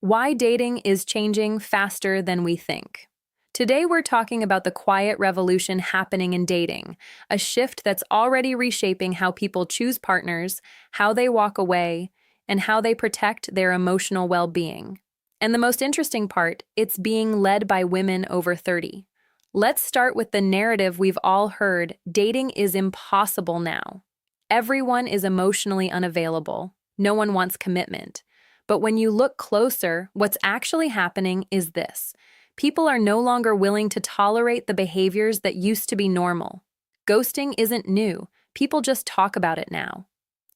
Why dating is changing faster than we think. Today, we're talking about the quiet revolution happening in dating, a shift that's already reshaping how people choose partners, how they walk away, and how they protect their emotional well being. And the most interesting part, it's being led by women over 30. Let's start with the narrative we've all heard: dating is impossible now. Everyone is emotionally unavailable. No one wants commitment. But when you look closer, what's actually happening is this: people are no longer willing to tolerate the behaviors that used to be normal. Ghosting isn't new, people just talk about it now.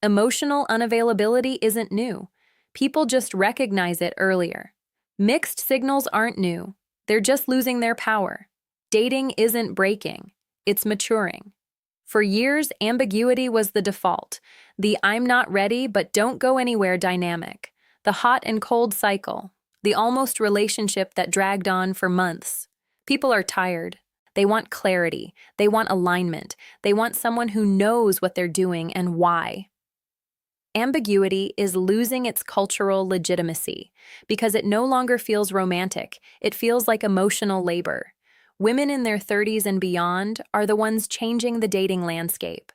Emotional unavailability isn't new, people just recognize it earlier. Mixed signals aren't new, they're just losing their power. Dating isn't breaking, it's maturing. For years, ambiguity was the default: the "I'm not ready but don't go anywhere" dynamic, the hot and cold cycle, the almost relationship that dragged on for months. People are tired. They want clarity. They want alignment. They want someone who knows what they're doing and why. Ambiguity is losing its cultural legitimacy because it no longer feels romantic. It feels like emotional labor. Women in their 30s and beyond are the ones changing the dating landscape.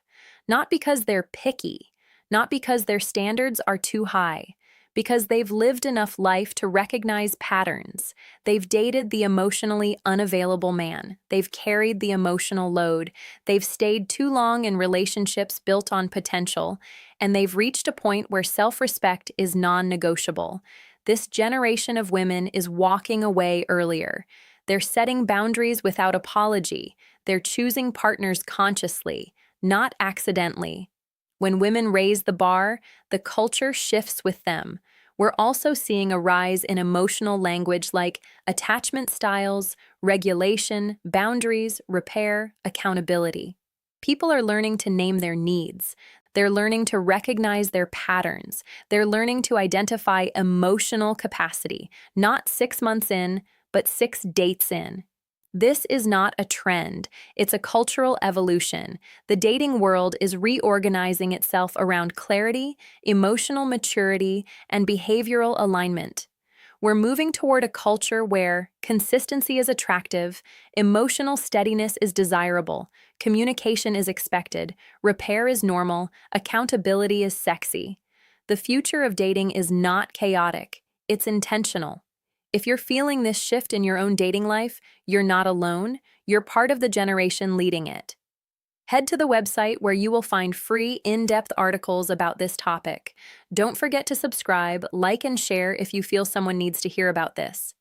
Not because they're picky, not because their standards are too high, because they've lived enough life to recognize patterns. They've dated the emotionally unavailable man. They've carried the emotional load. They've stayed too long in relationships built on potential, and they've reached a point where self-respect is non-negotiable. This generation of women is walking away earlier. They're setting boundaries without apology. They're choosing partners consciously, not accidentally. When women raise the bar, the culture shifts with them. We're also seeing a rise in emotional language like attachment styles, regulation, boundaries, repair, accountability. People are learning to name their needs. They're learning to recognize their patterns. They're learning to identify emotional capacity, not 6 months in, but 6 dates in. This is not a trend, it's a cultural evolution. The dating world is reorganizing itself around clarity, emotional maturity, and behavioral alignment. We're moving toward a culture where consistency is attractive, emotional steadiness is desirable, communication is expected, repair is normal, accountability is sexy. The future of dating is not chaotic, it's intentional. If you're feeling this shift in your own dating life, you're not alone. You're part of the generation leading it. Head to the website where you will find free, in-depth articles about this topic. Don't forget to subscribe, like, and share if you feel someone needs to hear about this.